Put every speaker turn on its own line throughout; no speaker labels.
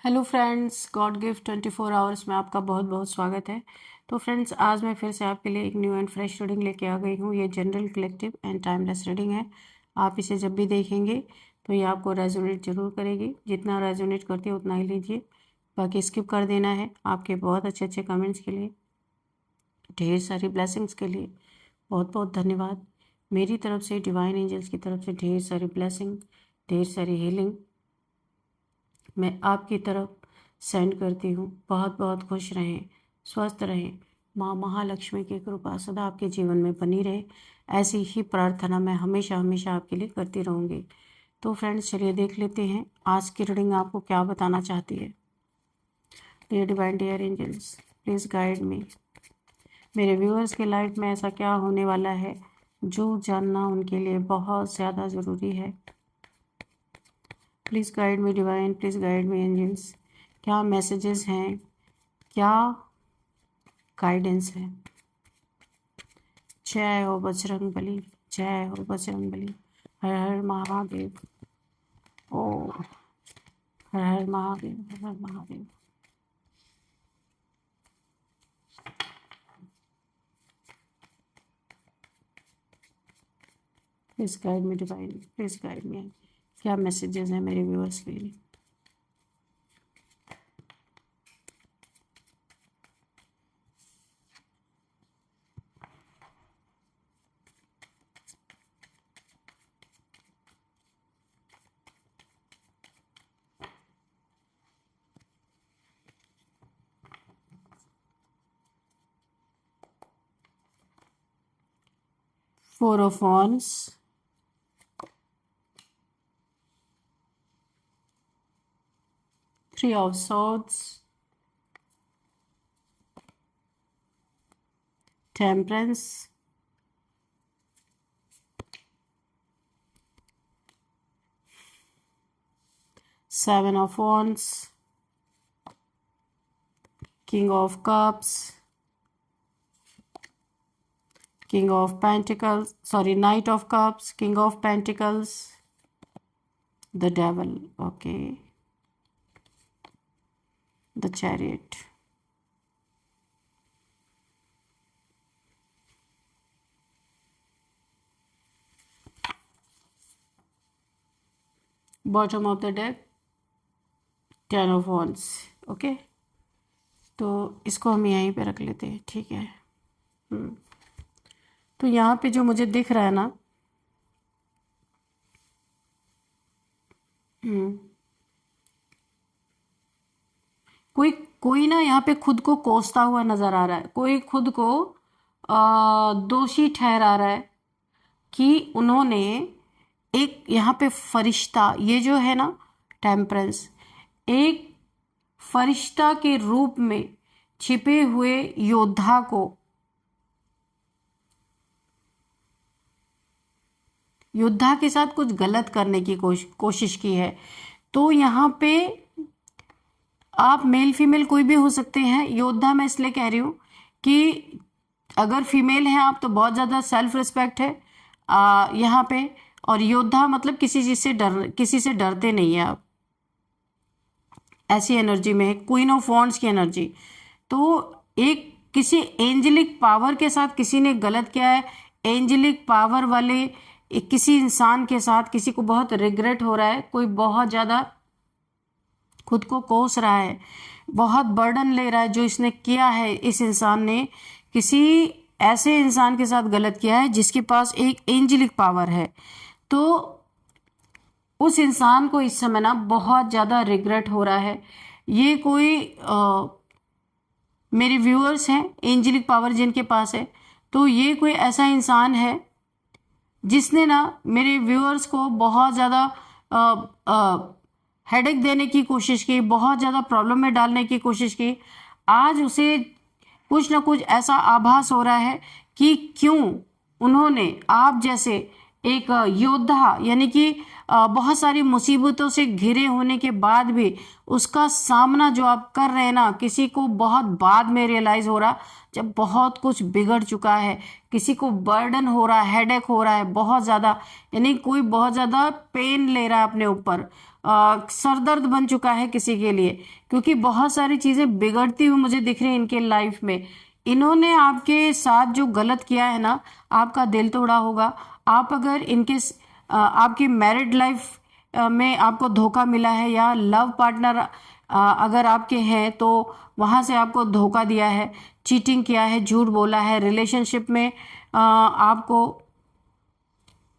Hello friends, God gift 24 hours में आपका बहुत बहुत स्वागत है। तो फ्रेंड्स, आज मैं फिर से आपके लिए एक न्यू एंड फ्रेश रीडिंग लेके आ गई हूँ। ये general, collective and timeless reading है। आप इसे जब भी देखेंगे तो ये आपको रेजोनेट जरूर करेगी। जितना रेजोनेट करती है उतना ही लीजिए, बाकी स्किप कर देना है। आपके बहुत अच्छे अच्छे कमेंट्स के लिए, ढेर सारी ब्लेसिंग्स के लिए बहुत बहुत धन्यवाद। मेरी तरफ से, डिवाइन एंजल्स की तरफ से ढेर सारी ब्लेसिंग, ढेर सारी हीलिंग मैं आपकी तरफ सेंड करती हूँ। बहुत बहुत खुश रहें, स्वस्थ रहें। माँ महालक्ष्मी की कृपा सदा आपके जीवन में बनी रहे, ऐसी ही प्रार्थना मैं हमेशा हमेशा आपके लिए करती रहूँगी। तो फ्रेंड्स, चलिए देख लेते हैं आज की रीडिंग आपको क्या बताना चाहती है। Dear divine, dear angels, please guide me. मेरे व्यूअर्स के लाइफ में ऐसा क्या होने वाला है जो जानना उनके लिए बहुत ज़्यादा ज़रूरी है। Please guide me divine, please guide me angels. क्या मैसेजेस हैं, क्या गाइडेंस है। जय हो बजरंग बली, जय हो बजरंग बली। हर हर महादेव। ओ हर हर महादेव, हर हर Mahadev. Please guide me divine, please guide me. क्या मैसेजेस हैं मेरे व्यूअर्स के लिए। Four of Wands, Three of Swords, Temperance, Seven of Wands, King of Cups, King of Pentacles, Knight of Cups, King of Pentacles, the Devil, okay, the Chariot. Bottom of the deck, Ten of Wands, okay. तो इसको हम यहीं पे रख लेते हैं, ठीक है। तो यहाँ पे जो मुझे दिख रहा है ना, कोई कोई ना यहाँ पे खुद को कोसता हुआ नजर आ रहा है। कोई खुद को दोषी ठहरा रहा है कि उन्होंने एक यहाँ पे फरिश्ता, ये जो है ना टेम्परेंस, एक फरिश्ता के रूप में छिपे हुए योद्धा को, योद्धा के साथ कुछ गलत करने की कोशिश की है। तो यहाँ पे आप मेल फीमेल कोई भी हो सकते हैं। योद्धा मैं इसलिए कह रही हूँ कि अगर फीमेल हैं आप तो बहुत ज़्यादा सेल्फ रिस्पेक्ट है यहाँ पे। और योद्धा मतलब किसी चीज़ से किसी से डरते नहीं है आप, ऐसी एनर्जी में है। क्वीन ऑफ वॉन्ड्स की एनर्जी। तो एक किसी एंजेलिक पावर के साथ किसी ने गलत किया है। एंजेलिक पावर वाले किसी इंसान के साथ किसी को बहुत रिग्रेट हो रहा है। कोई बहुत ज़्यादा खुद को कोस रहा है, बहुत बर्डन ले रहा है। जो इसने किया है, इस इंसान ने किसी ऐसे इंसान के साथ गलत किया है जिसके पास एक एंजेलिक पावर है। तो उस इंसान को इस समय ना बहुत ज़्यादा रिग्रेट हो रहा है। ये कोई मेरे व्यूअर्स हैं एंजेलिक पावर जिनके पास है, तो ये कोई ऐसा इंसान है जिसने ना मेरे व्यूअर्स को बहुत ज़्यादा हेडेक देने की कोशिश की, बहुत ज़्यादा प्रॉब्लम में डालने की कोशिश की। आज उसे कुछ ना कुछ ऐसा आभास हो रहा है कि क्यों उन्होंने आप जैसे एक योद्धा, यानी कि बहुत सारी मुसीबतों से घिरे होने के बाद भी उसका सामना जो आप कर रहे हैं ना, किसी को बहुत बाद में रियलाइज हो रहा, जब बहुत कुछ बिगड़ चुका है, किसी को बर्डन हो रहा है, हेडेक हो रहा है बहुत ज़्यादा, यानी कोई बहुत ज़्यादा पेन ले रहा है अपने ऊपर, सरदर्द बन चुका है किसी के लिए, क्योंकि बहुत सारी चीज़ें बिगड़ती हुई मुझे दिख रही हैं इनके लाइफ में। इन्होंने आपके साथ जो गलत किया है ना, आपका दिल तोड़ा होगा। आप अगर इनके आपकी मैरिड लाइफ में आपको धोखा मिला है, या लव पार्टनर अगर आपके हैं तो वहाँ से आपको धोखा दिया है, चीटिंग किया है, झूठ बोला है, रिलेशनशिप में आपको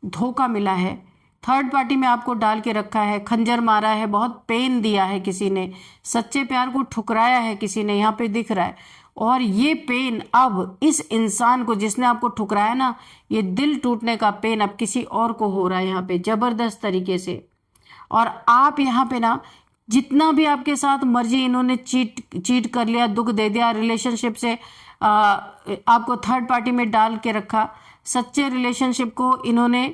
धोखा मिला है, थर्ड पार्टी में आपको डाल के रखा है, खंजर मारा है, बहुत पेन दिया है किसी ने, सच्चे प्यार को ठुकराया है किसी ने, यहाँ पे दिख रहा है। और ये पेन अब इस इंसान को जिसने आपको ठुकराया ना, ये दिल टूटने का पेन अब किसी और को हो रहा है यहाँ पे जबरदस्त तरीके से। और आप यहाँ पे ना, जितना भी आपके साथ मर्जी इन्होंने चीट कर लिया, दुख दे दिया, रिलेशनशिप से आपको थर्ड पार्टी में डाल के रखा, सच्चे रिलेशनशिप को इन्होंने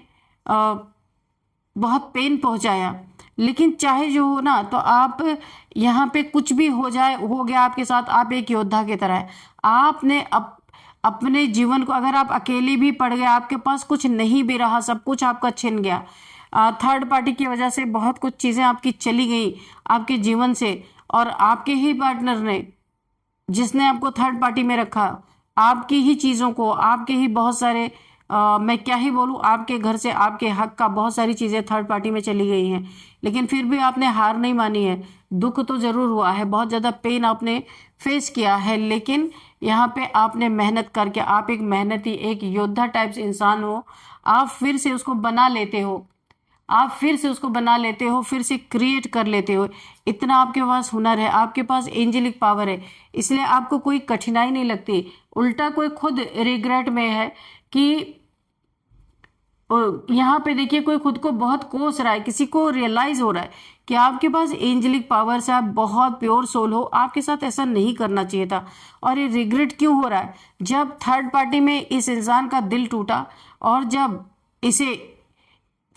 बहुत पेन पहुंचाया, लेकिन चाहे जो हो ना, तो आप यहाँ पे कुछ भी हो जाए, हो गया आपके साथ, आप एक योद्धा की तरह है। आपने अपने जीवन को, अगर आप अकेले भी पड़ गए, आपके पास कुछ नहीं भी रहा, सब कुछ आपका छिन गया, थर्ड पार्टी की वजह से बहुत कुछ चीज़ें आपकी चली गई आपके जीवन से, और आपके ही पार्टनर ने, जिसने आपको थर्ड पार्टी में रखा, आपकी ही चीज़ों को, आपके ही बहुत सारे मैं क्या ही बोलूँ, आपके घर से आपके हक का बहुत सारी चीज़ें थर्ड पार्टी में चली गई हैं, लेकिन फिर भी आपने हार नहीं मानी है। दुख तो ज़रूर हुआ है, बहुत ज़्यादा पेन आपने फेस किया है, लेकिन यहाँ पे आपने मेहनत करके, आप एक मेहनती, एक योद्धा टाइप से इंसान हो, आप फिर से उसको बना लेते हो, आप फिर से उसको बना लेते हो, फिर से क्रिएट कर लेते हो। इतना आपके पास हुनर है, आपके पास एंजेलिक पावर है, इसलिए आपको कोई कठिनाई नहीं लगती। उल्टा कोई खुद रिग्रेट में है कि यहाँ पे देखिए, कोई खुद को बहुत कोस रहा है, किसी को रियलाइज हो रहा है कि आपके पास एंजेलिक पावर से, आप बहुत प्योर सोल हो, आपके साथ ऐसा नहीं करना चाहिए था। और ये रिग्रेट क्यों हो रहा है? जब थर्ड पार्टी में इस इंसान का दिल टूटा, और जब इसे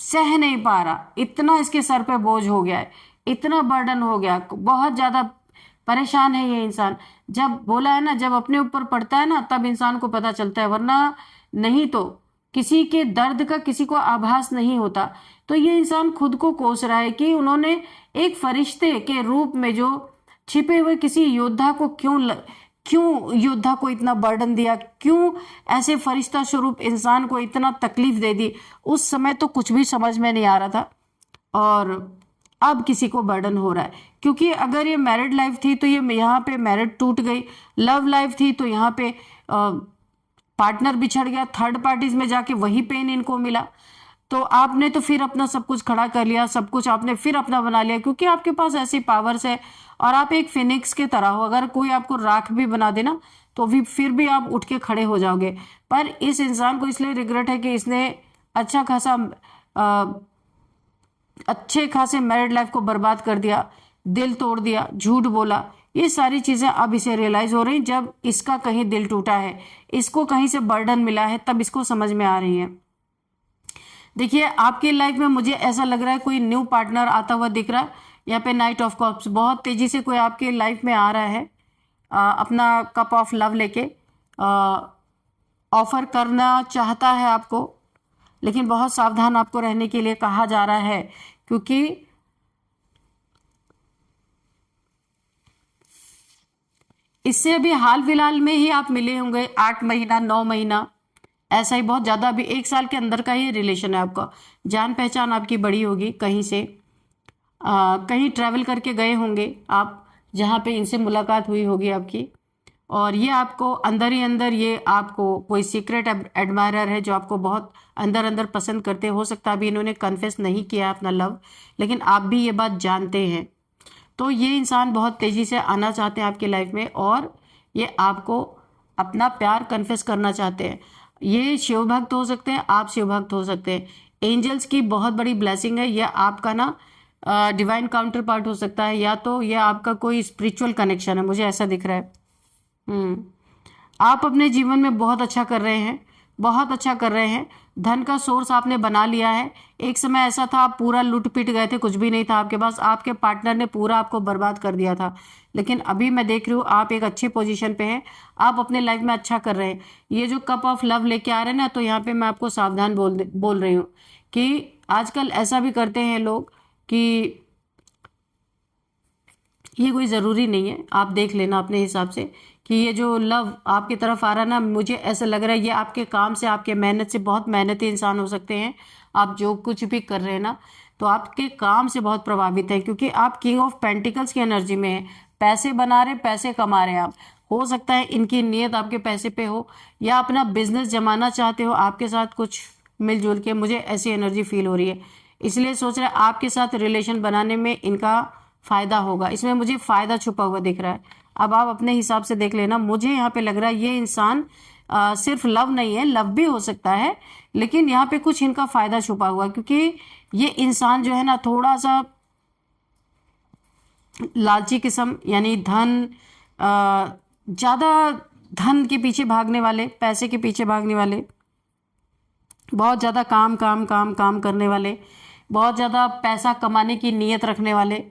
सह नहीं पा रहा, इतना इसके सर पे बोझ हो गया है, इतना बर्डन हो गया, बहुत ज्यादा परेशान है ये इंसान। जब बोला है ना, जब अपने ऊपर पड़ता है ना, तब इंसान को पता चलता है, वरना नहीं तो किसी के दर्द का किसी को आभास नहीं होता। तो ये इंसान खुद को कोस रहा है कि उन्होंने एक फरिश्ते के रूप में जो छिपे हुए किसी योद्धा को क्यों योद्धा को इतना बर्डन दिया, क्यों ऐसे फरिश्ता स्वरूप इंसान को इतना तकलीफ दे दी। उस समय तो कुछ भी समझ में नहीं आ रहा था, और अब किसी को बर्डन हो रहा है, क्योंकि अगर ये मैरिड लाइफ थी तो ये यहाँ पे मैरिड टूट गई, लव लाइफ थी तो यहाँ पे पार्टनर बिछड़ गया, थर्ड पार्टीज में जाके वही पेन इनको मिला। तो आपने तो फिर अपना सब कुछ खड़ा कर लिया, सब कुछ आपने फिर अपना बना लिया, क्योंकि आपके पास ऐसी पावर्स है, और आप एक फिनिक्स के तरह हो। अगर कोई आपको राख भी बना देना तो भी फिर भी आप उठ के खड़े हो जाओगे। पर इस इंसान को इसलिए रिग्रेट है कि इसने अच्छे खासे मैरिड लाइफ को बर्बाद कर दिया, दिल तोड़ दिया, झूठ बोला। ये सारी चीजें अब इसे रियलाइज हो रही, जब इसका कहीं दिल टूटा है, इसको कहीं से बर्डन मिला है, तब इसको समझ में आ रही है। देखिए, आपकी लाइफ में मुझे ऐसा लग रहा है कोई न्यू पार्टनर आता हुआ दिख रहा है। यहाँ पे नाइट ऑफ कप्स, बहुत तेजी से कोई आपके लाइफ में आ रहा है, अपना कप ऑफ लव लेके ऑफर करना चाहता है आपको, लेकिन बहुत सावधान आपको रहने के लिए कहा जा रहा है, क्योंकि इससे अभी हाल फिलहाल में ही आप मिले होंगे, 8 महीना 9 महीना, ऐसा ही बहुत ज़्यादा अभी 1 साल के अंदर का ही रिलेशन है आपका। जान पहचान आपकी बड़ी होगी, कहीं से कहीं ट्रैवल करके गए होंगे आप, जहाँ पे इनसे मुलाकात हुई होगी आपकी, और ये आपको अंदर ही अंदर, ये आपको कोई सीक्रेट एडमायरर है जो आपको बहुत अंदर अंदर पसंद करते। हो सकता है अभी इन्होंने कन्फेस नहीं किया अपना लव, लेकिन आप भी ये बात जानते हैं। तो ये इंसान बहुत तेजी से आना चाहते हैं आपकी लाइफ में, और ये आपको अपना प्यार कन्फेस करना चाहते हैं। ये शिव भक्त हो सकते हैं, आप शिव भक्त हो सकते हैं। एंजल्स की बहुत बड़ी ब्लेसिंग है, यह आपका ना डिवाइन काउंटर पार्ट हो सकता है, या तो यह आपका कोई स्पिरिचुअल कनेक्शन है, मुझे ऐसा दिख रहा है। आप अपने जीवन में बहुत अच्छा कर रहे हैं, बहुत अच्छा कर रहे हैं। धन का सोर्स आपने बना लिया है। एक समय ऐसा था आप पूरा लुट पिट गए थे, कुछ भी नहीं था आपके पास, आपके पार्टनर ने पूरा आपको बर्बाद कर दिया था। लेकिन अभी मैं देख रही हूँ आप एक अच्छे पोजीशन पे हैं, आप अपने लाइफ में अच्छा कर रहे हैं। ये जो कप ऑफ लव लेके आ रहे हैं ना, तो यहाँ पे मैं आपको सावधान बोल रही हूँ कि आजकल ऐसा भी करते हैं लोग कि ये कोई ज़रूरी नहीं है, आप देख लेना अपने हिसाब से कि ये जो लव आपकी तरफ आ रहा है ना, मुझे ऐसा लग रहा है ये आपके काम से, आपके मेहनत से, बहुत मेहनती इंसान हो सकते हैं आप जो कुछ भी कर रहे हैं ना, तो आपके काम से बहुत प्रभावित है, क्योंकि आप किंग ऑफ पेंटिकल्स की एनर्जी में हैं। पैसे बना रहे, पैसे कमा रहे हैं आप। हो सकता है इनकी नीयत आपके पैसे पे हो, या अपना बिजनेस जमाना चाहते हो आपके साथ कुछ मिलजुल के, मुझे ऐसी एनर्जी फील हो रही है। इसलिए सोच रहे आपके साथ रिलेशन बनाने में इनका फायदा होगा, इसमें मुझे फायदा छुपा हुआ दिख रहा है। अब आप अपने हिसाब से देख लेना। मुझे यहाँ पे लग रहा है ये इंसान सिर्फ लव नहीं है, लव भी हो सकता है, लेकिन यहाँ पे कुछ इनका फायदा छुपा हुआ है, क्योंकि ये इंसान जो है ना थोड़ा सा लालची किस्म, यानी धन ज्यादा, धन के पीछे भागने वाले, पैसे के पीछे भागने वाले, बहुत ज़्यादा काम काम काम काम करने वाले, बहुत ज़्यादा पैसा कमाने की नीयत रखने वाले।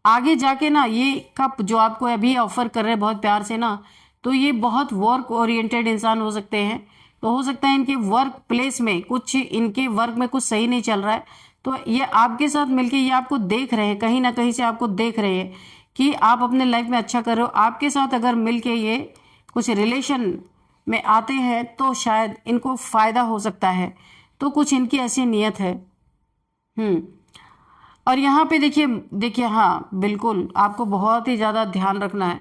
आगे जाके ना ये कप जो आपको अभी ऑफर कर रहे हैं बहुत प्यार से ना, तो ये बहुत वर्क ओरिएंटेड इंसान हो सकते हैं। तो हो सकता है इनके वर्क प्लेस में कुछ, इनके वर्क में कुछ सही नहीं चल रहा है, तो ये आपके साथ मिलके ये आपको देख रहे हैं, कहीं ना कहीं से आपको देख रहे हैं कि आप अपने लाइफ में अच्छा कर रहे हो। आपके साथ अगर मिलके ये कुछ रिलेशन में आते हैं तो शायद इनको फायदा हो सकता है, तो कुछ इनकी ऐसी नीयत है। और यहाँ पे देखिए देखिए, हाँ बिल्कुल आपको बहुत ही ज़्यादा ध्यान रखना है।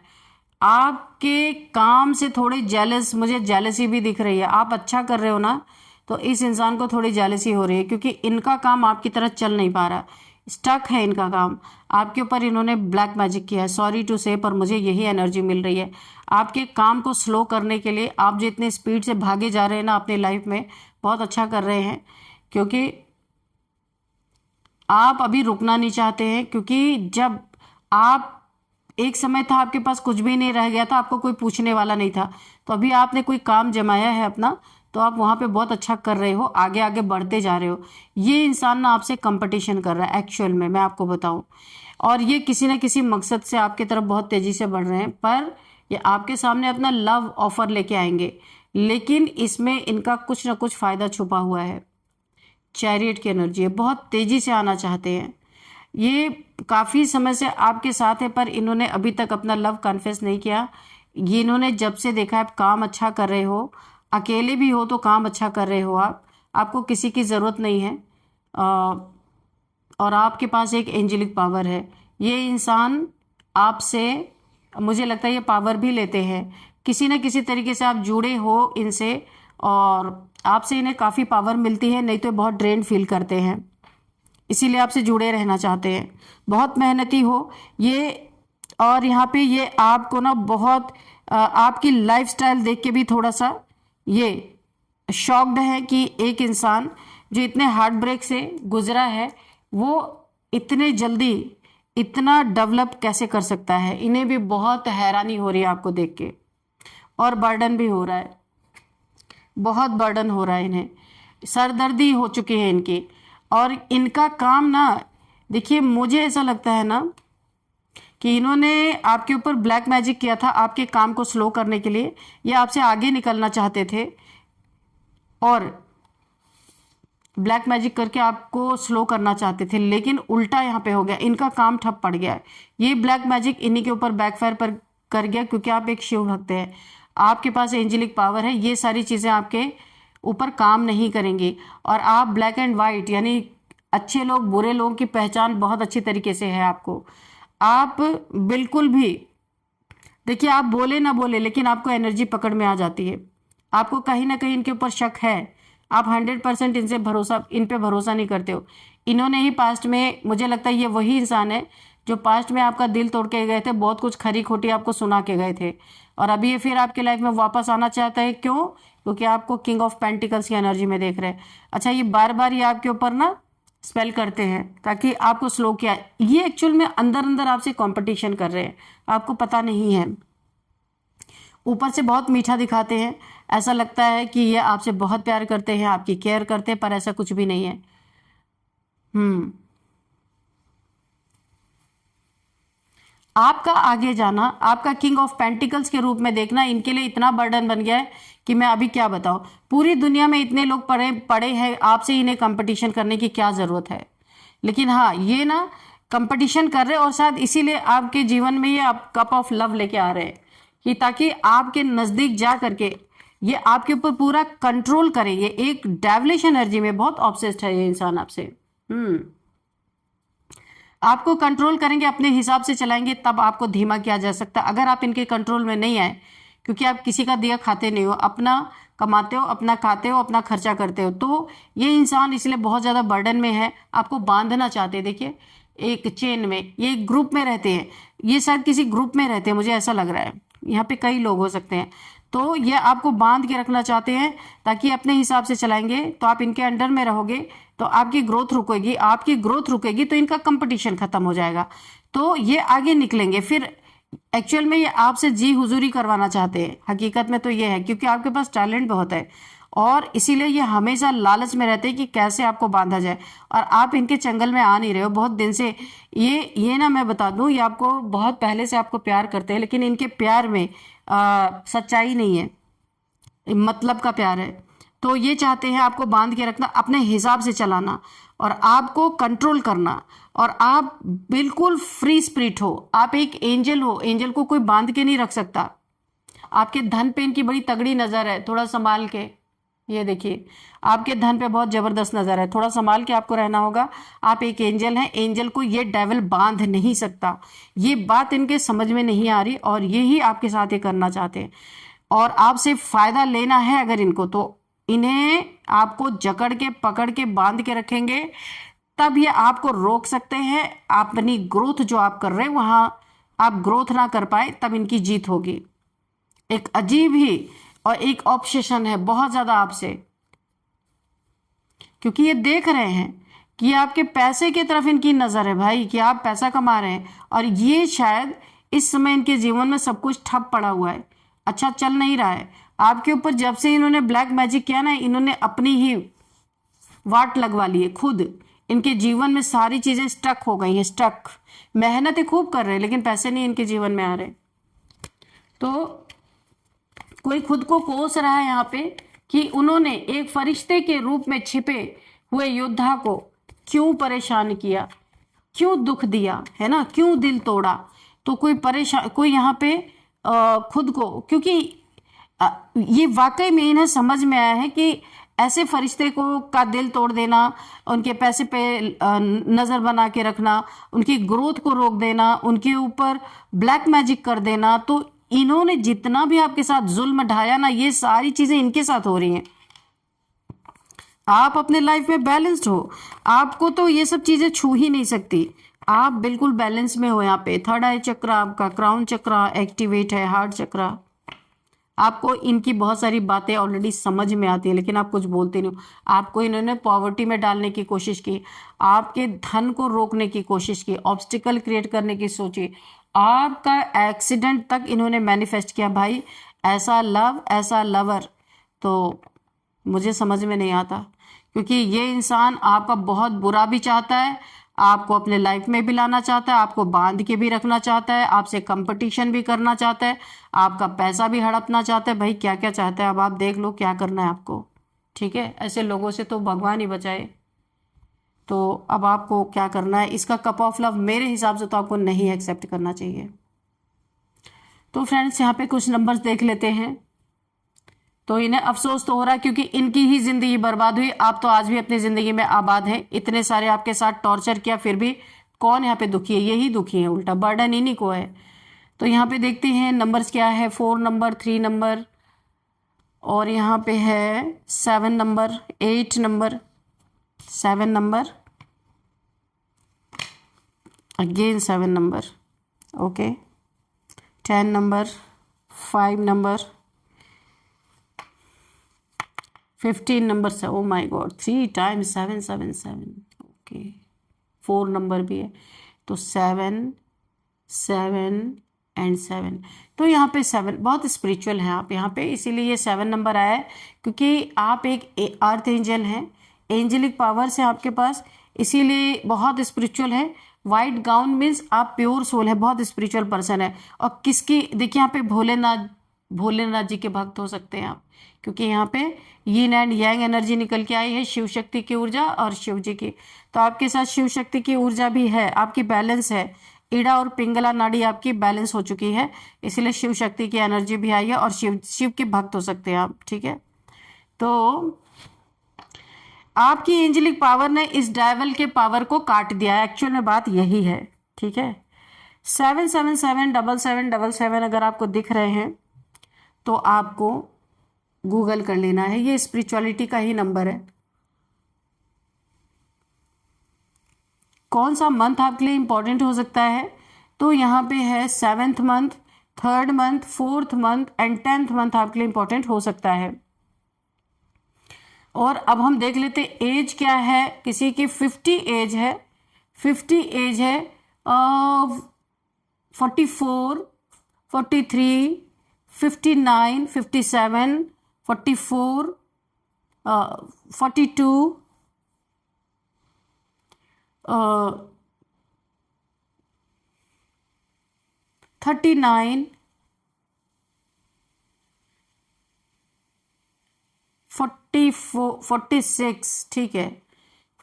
आपके काम से थोड़ी जेलस, मुझे जेलसी भी दिख रही है। आप अच्छा कर रहे हो ना, तो इस इंसान को थोड़ी जेलसी हो रही है, क्योंकि इनका काम आपकी तरह चल नहीं पा रहा, स्टक है इनका काम। आपके ऊपर इन्होंने ब्लैक मैजिक किया है, सॉरी टू से, पर मुझे यही एनर्जी मिल रही है। आपके काम को स्लो करने के लिए आप जो इतने स्पीड से भागे जा रहे हैं ना अपनी लाइफ में, बहुत अच्छा कर रहे हैं, क्योंकि आप अभी रुकना नहीं चाहते हैं। क्योंकि जब आप, एक समय था आपके पास कुछ भी नहीं रह गया था, आपको कोई पूछने वाला नहीं था, तो अभी आपने कोई काम जमाया है अपना, तो आप वहाँ पे बहुत अच्छा कर रहे हो, आगे आगे बढ़ते जा रहे हो। ये इंसान ना आपसे कंपटीशन कर रहा है एक्चुअल में, मैं आपको बताऊं, और ये किसी न किसी मकसद से आपकी तरफ बहुत तेजी से बढ़ रहे हैं। पर ये आपके सामने अपना लव ऑफर लेके आएंगे, लेकिन इसमें इनका कुछ ना कुछ फायदा छुपा हुआ है। चैरियट की एनर्जी है, बहुत तेजी से आना चाहते हैं। ये काफ़ी समय से आपके साथ है, पर इन्होंने अभी तक अपना लव कन्फेस नहीं किया। ये इन्होंने जब से देखा आप काम अच्छा कर रहे हो, अकेले भी हो तो काम अच्छा कर रहे हो आप, आपको किसी की ज़रूरत नहीं है, और आपके पास एक एंजेलिक पावर है। ये इंसान आपसे, मुझे लगता है ये पावर भी लेते हैं, किसी न किसी तरीके से आप जुड़े हो इनसे, और आपसे इन्हें काफ़ी पावर मिलती है, नहीं तो बहुत ड्रेन फील करते हैं, इसीलिए आपसे जुड़े रहना चाहते हैं। बहुत मेहनती हो ये, और यहाँ पे ये आपको ना बहुत आपकी लाइफस्टाइल देख के भी थोड़ा सा ये शॉक्ड है कि एक इंसान जो इतने हार्ट ब्रेक से गुजरा है, वो इतने जल्दी इतना डेवलप कैसे कर सकता है। इन्हें भी बहुत हैरानी हो रही है आपको देख के, और बर्डन भी हो रहा है, बहुत बर्डन हो रहा है इन्हें, सरदर्दी हो चुकी है इनकी। और इनका काम ना, देखिए मुझे ऐसा लगता है ना कि इन्होंने आपके ऊपर ब्लैक मैजिक किया था आपके काम को स्लो करने के लिए। ये आपसे आगे निकलना चाहते थे और ब्लैक मैजिक करके आपको स्लो करना चाहते थे, लेकिन उल्टा यहाँ पे हो गया, इनका काम ठप पड़ गया है। ये ब्लैक मैजिक इन्हीं के ऊपर बैकफायर पर कर गया, क्योंकि आप एक शिव भक्त हैं, आपके पास एंजेलिक पावर है, ये सारी चीज़ें आपके ऊपर काम नहीं करेंगी। और आप ब्लैक एंड वाइट, यानी अच्छे लोग बुरे लोगों की पहचान बहुत अच्छी तरीके से है आपको। आप बिल्कुल भी, देखिए आप बोले ना बोले, लेकिन आपको एनर्जी पकड़ में आ जाती है, आपको कहीं ना कहीं इनके ऊपर शक है, आप 100% इनसे भरोसा, इन पे भरोसा नहीं करते हो। इन्होंने ही पास्ट में, मुझे लगता है ये वही इंसान है जो पास्ट में आपका दिल तोड़ के गए थे, बहुत कुछ खरी खोटी आपको सुना के गए थे, और अभी ये फिर आपके लाइफ में वापस आना चाहता है। क्यों? क्योंकि आपको किंग ऑफ पेंटिकल्स की एनर्जी में देख रहे हैं। अच्छा, ये बार बार ये आपके ऊपर ना स्पेल करते हैं ताकि आपको स्लो किया। ये एक्चुअल में अंदर अंदर आपसे कंपटीशन कर रहे हैं, आपको पता नहीं है। ऊपर से बहुत मीठा दिखाते हैं, ऐसा लगता है कि ये आपसे बहुत प्यार करते हैं, आपकी केयर करते हैं, पर ऐसा कुछ भी नहीं है। आपका आगे जाना, आपका किंग ऑफ पेंटिकल्स के रूप में देखना इनके लिए इतना बर्डन बन गया है कि मैं अभी क्या बताऊं। पूरी दुनिया में इतने लोग पड़े पड़े हैं, आपसे इन्हें कंपटीशन करने की क्या जरूरत है। लेकिन हाँ, ये ना कंपटीशन कर रहे हैं, और शायद इसीलिए आपके जीवन में ये आप कप ऑफ लव लेके आ रहे हैं, कि ताकि आपके नजदीक जा करके ये आपके ऊपर पूरा कंट्रोल करे। ये एक डेविलिश एनर्जी में बहुत ऑब्सेस्ड है ये इंसान आपसे। आपको कंट्रोल करेंगे, अपने हिसाब से चलाएंगे, तब आपको धीमा किया जा सकता है। अगर आप इनके कंट्रोल में नहीं आए, क्योंकि आप किसी का दिया खाते नहीं हो, अपना कमाते हो, अपना खाते हो, अपना खर्चा करते हो, तो ये इंसान इसलिए बहुत ज़्यादा बर्डन में है, आपको बांधना चाहते हैं। देखिए, एक चेन में, ये एक ग्रुप में रहते हैं, ये शायद किसी ग्रुप में रहते हैं, मुझे ऐसा लग रहा है। यहाँ पे कई लोग हो सकते हैं, तो ये आपको बांध के रखना चाहते हैं, ताकि अपने हिसाब से चलाएंगे तो आप इनके अंडर में रहोगे, तो आपकी ग्रोथ रुकेगी, आपकी ग्रोथ रुकेगी तो इनका कंपटीशन खत्म हो जाएगा, तो ये आगे निकलेंगे। फिर एक्चुअल में ये आपसे जी हुजूरी करवाना चाहते हैं, हकीकत में तो ये है, क्योंकि आपके पास टैलेंट बहुत है, और इसीलिए ये हमेशा लालच में रहते हैं कि कैसे आपको बांधा जाए, और आप इनके चंगल में आ नहीं रहे हो बहुत दिन से। ये ना मैं बता दूं, ये आपको बहुत पहले से आपको प्यार करते हैं, लेकिन इनके प्यार में सच्चाई नहीं है, मतलब का प्यार है। तो ये चाहते हैं आपको बांध के रखना, अपने हिसाब से चलाना, और आपको कंट्रोल करना, और आप बिल्कुल फ्री स्पिरिट हो, आप एक एंजल हो, एंजल को कोई बांध के नहीं रख सकता। आपके धन पे इनकी बड़ी तगड़ी नजर है, थोड़ा संभाल के। ये देखिए, आपके धन पे बहुत जबरदस्त नजर है, थोड़ा संभाल के आपको रहना होगा। आप एक एंजल हैं, एंजल को ये डेविल बांध नहीं सकता। ये बात इनके समझ में नहीं आ रही, और यही आपके साथ ये करना चाहते हैं, और आपसे फायदा लेना है अगर इनको, तो इन्हें आपको जकड़ के पकड़ के बांध के रखेंगे, तब ये आपको रोक सकते हैं। अपनी ग्रोथ जो आप कर रहे हैं, वहां आप ग्रोथ ना कर पाए, तब इनकी जीत होगी। एक अजीब ही और एक ऑब्सेशन है बहुत ज्यादा आपसे, क्योंकि ये देख रहे हैं कि आपके पैसे की तरफ इनकी नजर है भाई, कि आप पैसा कमा रहे हैं, और ये शायद इस समय इनके जीवन में सब कुछ ठप पड़ा हुआ है, अच्छा चल नहीं रहा है आपके ऊपर। जब से इन्होंने ब्लैक मैजिक किया ना, इन्होंने अपनी ही वाट लगवा ली है खुद। इनके जीवन में सारी चीजें स्टक हो गई हैं, स्टक। मेहनतें खूब कर रहे हैं, लेकिन पैसे नहीं इनके जीवन में आ रहे। तो कोई खुद को कोस रहा है यहाँ पे कि उन्होंने एक फरिश्ते के रूप में छिपे हुए योद्धा को क्यों परेशान किया, क्यों दुख दिया, है ना, क्यों दिल तोड़ा। तो कोई परेशान, कोई यहाँ पे खुद को, क्योंकि ये वाकई में इन्हें समझ में आया है कि ऐसे फरिश्ते को का दिल तोड़ देना, उनके पैसे पे नजर बना के रखना, उनकी ग्रोथ को रोक देना, उनके ऊपर ब्लैक मैजिक कर देना, तो इन्होंने जितना भी आपके साथ जुल्म ढाया ना, ये सारी चीजें इनके साथ हो रही हैं। आप अपने लाइफ में बैलेंस्ड हो, आपको तो ये सब चीजें छू ही नहीं सकती। आप बिल्कुल बैलेंस में हो। यहाँ पे थर्ड आई चक्र आपका, क्राउन चक्र एक्टिवेट है, हार्ट चक्र। आपको इनकी बहुत सारी बातें ऑलरेडी समझ में आती है, लेकिन आप कुछ बोलते नहीं हो। आपको इन्होंने पॉवर्टी में डालने की कोशिश की, आपके धन को रोकने की कोशिश की, ऑब्स्टिकल क्रिएट करने की सोची, आपका एक्सीडेंट तक इन्होंने मैनिफेस्ट किया। भाई ऐसा लव, ऐसा लवर तो मुझे समझ में नहीं आता, क्योंकि ये इंसान आपका बहुत बुरा भी चाहता है, आपको अपने लाइफ में भी लाना चाहता है, आपको बांध के भी रखना चाहता है, आपसे कंपटीशन भी करना चाहता है, आपका पैसा भी हड़पना चाहता है। भाई क्या क्या चाहता है, अब आप देख लो क्या करना है आपको। ठीक है, ऐसे लोगों से तो भगवान ही बचाए। तो अब आपको क्या करना है, इसका कप ऑफ लव मेरे हिसाब से तो आपको नहीं एक्सेप्ट करना चाहिए। तो फ्रेंड्स, यहाँ पे कुछ नंबर्स देख लेते हैं। तो इन्हें अफसोस तो हो रहा है, क्योंकि इनकी ही जिंदगी बर्बाद हुई। आप तो आज भी अपनी जिंदगी में आबाद हैं, इतने सारे आपके साथ टॉर्चर किया, फिर भी कौन यहाँ पे दुखी है? यही दुखी है, उल्टा बर्डन इन्हीं को है। तो यहाँ पे देखते हैं नंबर्स क्या है। 4 नंबर, 3 नंबर, और यहाँ पे है 7 number, 8 number, 7 number, again 7 number, okay, 10 number, 5 number, 15 number से, oh my god, 3 times 7 7 7, okay. 4 number भी है, तो 7 7 एंड 7। तो यहाँ पे 7 बहुत स्पिरिचुअल हैं आप यहाँ पे, इसीलिए ये 7 नंबर आया है, क्योंकि आप एक अर्थ एंजल हैं, एंजेलिक पावर्स हैं आपके पास, इसीलिए बहुत स्पिरिचुअल है। वाइट गाउन मीन्स आप प्योर सोल है, बहुत स्पिरिचुअल पर्सन है। और किसकी, देखिए यहाँ पे भोलेनाथ जी के भक्त हो सकते हैं आप, क्योंकि यहाँ पे यिन एंड यांग एनर्जी निकल के आई है, शिव शक्ति की ऊर्जा और शिव जी की। तो आपके साथ शिव शक्ति की ऊर्जा भी है, आपकी बैलेंस है, ईड़ा और पिंगला नाड़ी आपकी बैलेंस हो चुकी है, इसलिए शिव शक्ति की एनर्जी भी आई है और शिव के भक्त हो सकते हैं आप, ठीक है। तो आपकी एंजेलिक पावर ने इस डेविल के पावर को काट दिया है, एक्चुअल में बात यही है, ठीक है। 7777777 अगर आपको दिख रहे हैं तो आपको गूगल कर लेना है, ये स्पिरिचुअलिटी का ही नंबर है। कौन सा मंथ आपके लिए इंपॉर्टेंट हो सकता है, तो यहाँ पे है 7th month, 3rd month, 4th month and 10th month आपके लिए इंपॉर्टेंट हो सकता है। और अब हम देख लेते एज क्या है, किसी की 50 एज है, 50 एज है, 44, 43, 59, 57, 44, 42, 39, 44, 46, ठीक है,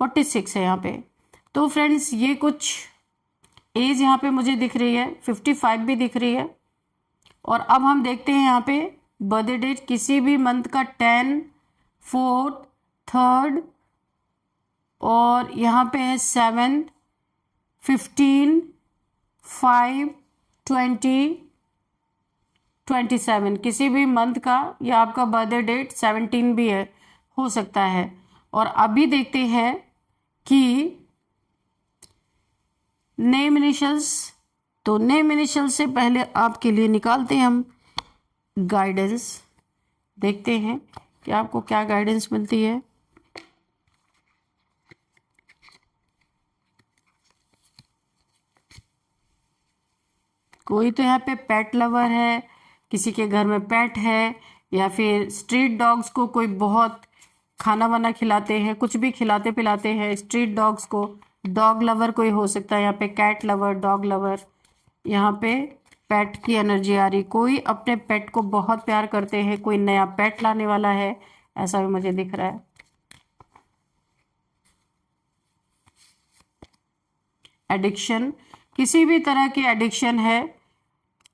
46 है यहाँ पे। तो फ्रेंड्स ये कुछ एज यहाँ पे मुझे दिख रही है, 55 भी दिख रही है। और अब हम देखते हैं यहाँ पे बर्थडे डेट, किसी भी मंथ का 10, 4th, 3rd और यहाँ पे है 7, 15, 5, 20, 27, किसी भी मंथ का या आपका बर्थडे डेट 17 भी है, हो सकता है। और अभी देखते हैं कि नेम इनिशियल्स, तो नेम इनिशियल से पहले आपके लिए निकालते हैं हम गाइडेंस, देखते हैं कि आपको क्या गाइडेंस मिलती है। कोई तो यहाँ पे पेट लवर है, किसी के घर में पेट है, या फिर स्ट्रीट डॉग्स को कोई बहुत खाना वाना खिलाते हैं, कुछ भी खिलाते पिलाते हैं स्ट्रीट डॉग्स को, डॉग लवर कोई हो सकता है यहाँ पे, कैट लवर, डॉग लवर, यहाँ पे पेट की एनर्जी आ रही, कोई अपने पेट को बहुत प्यार करते हैं, कोई नया पेट लाने वाला है, ऐसा भी मुझे दिख रहा है। एडिक्शन, किसी भी तरह की एडिक्शन है,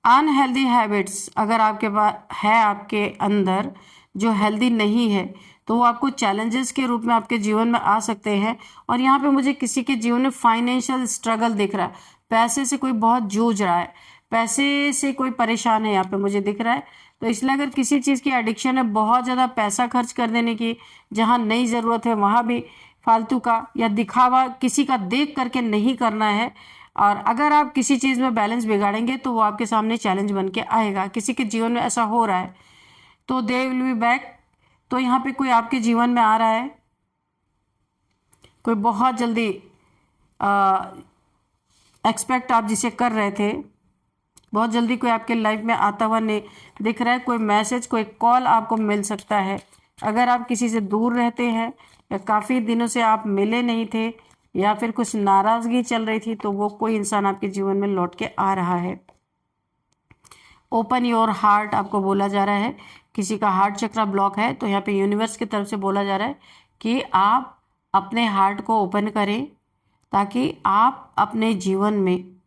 अनहेल्दी हैबिट्स अगर आपके पास है, आपके अंदर जो हेल्दी नहीं है, तो वो आपको चैलेंजेस के रूप में आपके जीवन में आ सकते हैं। और यहाँ पे मुझे किसी के जीवन में फाइनेंशियल स्ट्रगल दिख रहा है, पैसे से कोई बहुत जूझ रहा है, पैसे से कोई परेशान है यहाँ पे मुझे दिख रहा है। तो इसलिए अगर किसी चीज़ की एडिक्शन है, बहुत ज़्यादा पैसा खर्च कर देने की, जहाँ नहीं ज़रूरत है वहाँ भी फालतू का या दिखावा किसी का देख करके नहीं करना है। और अगर आप किसी चीज़ में बैलेंस बिगाड़ेंगे तो वो आपके सामने चैलेंज बन के आएगा, किसी के जीवन में ऐसा हो रहा है तो दे विल बी बैक। तो यहाँ पे कोई आपके जीवन में आ रहा है, कोई बहुत जल्दी एक्सपेक्ट आप जिसे कर रहे थे, बहुत जल्दी कोई आपके लाइफ में आता हुआ नहीं दिख रहा है, कोई मैसेज, कोई कॉल आपको मिल सकता है। अगर आप किसी से दूर रहते हैं या काफ़ी दिनों से आप मिले नहीं थे या फिर कुछ नाराज़गी चल रही थी, तो वो कोई इंसान आपके जीवन में लौट के आ रहा है। ओपन योर हार्ट आपको बोला जा रहा है, किसी का हार्ट चक्र ब्लॉक है तो यहाँ पे यूनिवर्स की तरफ से बोला जा रहा है कि आप अपने हार्ट को ओपन करें, ताकि आप अपने जीवन में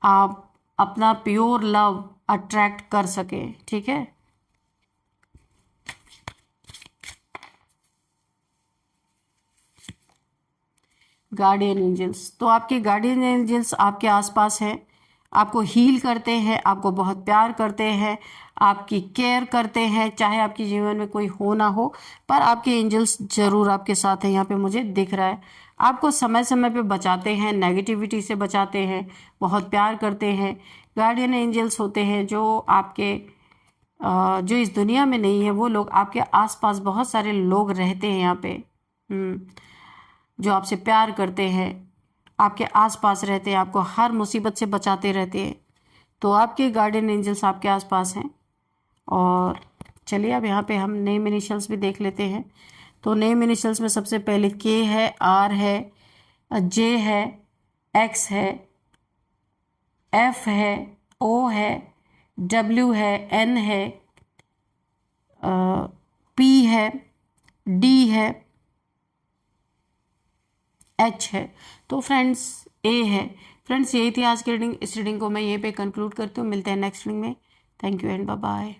आप अपना प्योर लव अट्रैक्ट कर सकें, ठीक है। गार्डियन एंजल्स, तो आपके गार्डियन एंजल्स आपके आसपास हैं, आपको हील करते हैं, आपको बहुत प्यार करते हैं, आपकी केयर करते हैं, चाहे आपके जीवन में कोई हो ना हो, पर आपके एंजल्स जरूर आपके साथ हैं, यहाँ पे मुझे दिख रहा है। आपको समय समय पे बचाते हैं, नेगेटिविटी से बचाते हैं, बहुत प्यार करते हैं। गार्डियन एंजल्स होते हैं जो आपके जो इस दुनिया में नहीं है, वो लोग आपके आसपास बहुत सारे लोग रहते हैं यहाँ पे, जो आपसे प्यार करते हैं, आपके आसपास रहते हैं, आपको हर मुसीबत से बचाते रहते हैं। तो आपके गार्डियन एंजल्स आपके आसपास हैं। और चलिए अब यहाँ पे हम नेम इनिशियल्स भी देख लेते हैं। तो नेम इनिशियल्स में सबसे पहले के है, आर है, जे है, एक्स है, एफ है, ओ है, डब्ल्यू है, एन है, पी है, डी है, एच है। तो फ्रेंड्स ए है। फ्रेंड्स यही थी आज की रीडिंग। इस रीडिंग को मैं यहीं पे कंक्लूड करती हूँ। मिलते हैं नेक्स्ट रीडिंग में। Thank you and bye bye.